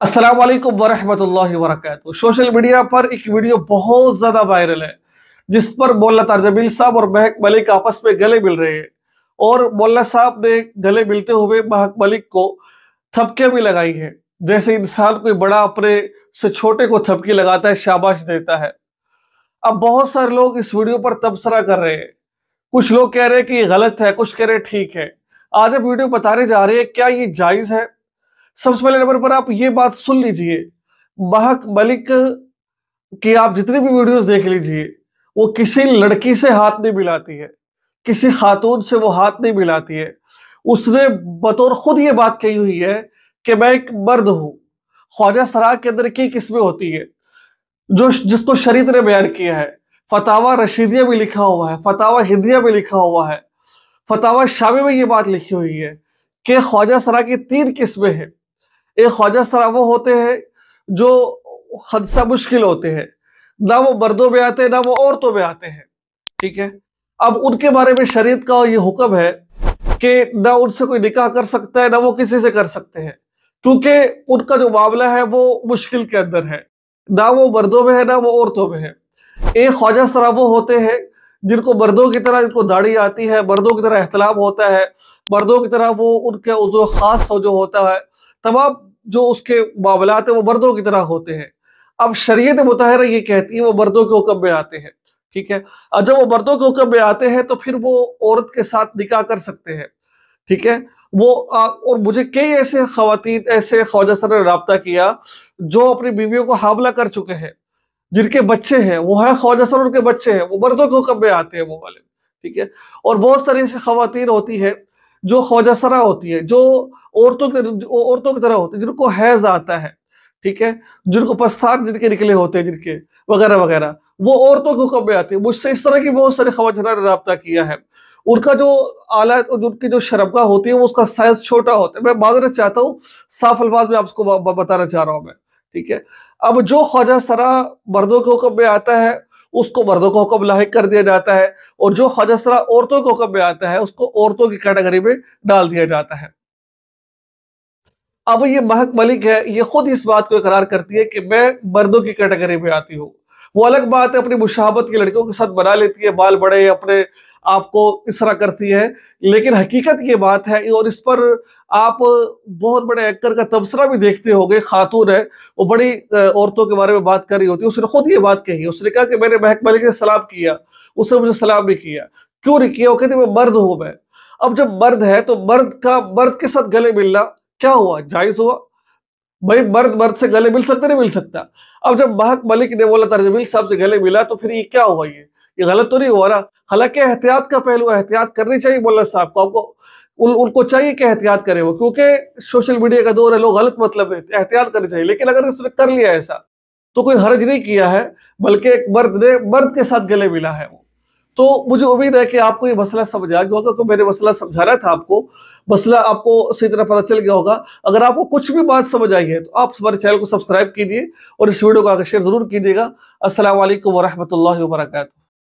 अस्सलाम वालेकुम वरहमतुल्लाहि वबरकातुहू। सोशल मीडिया पर एक वीडियो बहुत ज्यादा वायरल है जिस पर मौलाना तारजमील साहब और महक मलिक आपस में गले मिल रहे हैं और मौलाना साहब ने गले मिलते हुए महक मलिक को थपके भी लगाई है। जैसे इंसान कोई बड़ा अपने से छोटे को थपकी लगाता है, शाबाश देता है। अब बहुत सारे लोग इस वीडियो पर तबसरा कर रहे हैं। कुछ लोग कह रहे हैं कि ये गलत है, कुछ कह रहे हैं ठीक है। आज हम वीडियो बताने जा रहे हैं क्या ये जायज है। सबसे पहले नंबर पर आप ये बात सुन लीजिए, महक मलिक की आप जितनी भी वीडियोस देख लीजिए, वो किसी लड़की से हाथ नहीं मिलाती है, किसी खातून से वो हाथ नहीं मिलाती है। उसने बतौर खुद ये बात कही हुई है कि मैं एक मर्द हूं। ख्वाजा सरा के अंदर की किस्में होती है जो जिसको शरीयत ने बयान किया है। फतावा रशीदिया में लिखा हुआ है, फतावा हिंदिया में लिखा हुआ है, फतावा शामी में ये बात लिखी हुई है कि ख्वाजा सरा की 3 किस्में हैं। एक ख्वाजा सरा वो होते हैं जो खदसा मुश्किल होते हैं, ना वो मर्दों में आते हैं ना वो औरतों में आते हैं। ठीक है, अब उनके बारे में शरीयत का ये हुक्म है कि ना उनसे कोई निकाह कर सकता है ना वो किसी से कर सकते हैं, क्योंकि उनका जो मामला है वो मुश्किल के अंदर है, ना वो मर्दों में है ना वो औरतों में है। एक ख्वाजा सरा वो होते हैं जिनको मर्दों की तरह, जिनको दाढ़ी आती है, मर्दों की तरह एहतलाम होता है, मर्दों की तरह वो उनके उज़्व खास जो होता है, तमाम जो उसके मामलात है वो मर्दों की तरह होते हैं। अब शरीयत मुतहरा ये कहती है वो मर्दों के हुक्म में आते हैं। ठीक है, और जब वो मर्दों के हुक्म में आते हैं तो फिर वो औरत के साथ निकाह कर सकते हैं। ठीक है, वो और मुझे कई ऐसे खवातीन, ऐसे ख्वाजा सर ने राब्ता किया जो अपनी बीवियों को हामला कर चुके हैं, जिनके बच्चे हैं, वो है ख्वाजा सर, उनके बच्चे हैं, वो मर्दों के हुक्म में आते हैं वो वाले। ठीक है, और बहुत सारी ऐसी खवातीन होती है जो ख्वाजा सरा होती है, जो औरतों की तरह होती है, जिनको हैज आता है। ठीक है, जिनको पस्थान जिनके निकले होते हैं, जिनके वगैरह वगैरह, वो औरतों के हुक्म में आती है। मुझसे इस तरह की बहुत सारे ख्वाजा ने राब्ता किया है। उनका जो आला, उनकी जो शरबगा होती है वो उसका साइज छोटा होता है। मैं माजरत चाहता हूँ, साफ अल्फाज में आपको बताना चाह रहा हूँ मैं। ठीक है, अब जो ख्वाजा सरा मर्दों के हुक्म में आता है उसको मर्दों का हुक्म लाहिक कर दिया जाता है, और जो ख्वाजा सरा औरतों के हुक्म में आता है उसको औरतों की कैटेगरी में डाल दिया जाता है। अब ये महक मलिक है, ये खुद इस बात को इकरार करती है कि मैं मर्दों की कैटेगरी में आती हूँ। वो अलग बात है, अपनी मुशाबत की लड़कियों के साथ बना लेती है, बाल बड़े अपने आप को इस तरह करती है, लेकिन हकीकत ये बात है। और इस पर आप बहुत बड़े एक्टर का तबसरा भी देखते होंगे। खातून है, वो बड़ी औरतों के बारे में बात कर रही होती है, उसने खुद ये बात कही, उसने कहा कि मैंने महक मलिक से सलाम किया, उसने मुझे सलाम नहीं किया। क्यों नहीं किया? वो कहती मैं मर्द हूं मैं। अब जब मर्द है तो मर्द के साथ गले मिलना क्या हुआ? जायज हुआ? भाई मर्द मर्द से गले मिल सकता नहीं मिल सकता? अब जब महक मलिक ने मौलाना तारजमील साहब से गले मिला तो फिर ये क्या हुआ? ये गलत तो नहीं हुआ ना? हालांकि एहतियात का पहलू, एहतियात करनी चाहिए मौलाना साहब को, आपको उनको चाहिए कि एहतियात करे वो, क्योंकि सोशल मीडिया का दौर है, लोग गलत मतलब है, एहतियात करनी चाहिए। लेकिन अगर उसने कर लिया ऐसा तो कोई हर्ज नहीं किया है, बल्कि एक मर्द ने मर्द के साथ गले मिला है वो। तो मुझे उम्मीद है कि आपको ये मसला समझ आ गया होगा, क्योंकि मैंने मसला समझाना था आपको, मसला आपको सही तरह पता चल गया होगा। अगर आपको कुछ भी बात समझ आई है तो आप हमारे चैनल को सब्सक्राइब कीजिए और इस वीडियो को आगे शेयर जरूर कीजिएगा। अस्सलाम वालेकुम वरहमतुल्लाहि वबरकातुहू।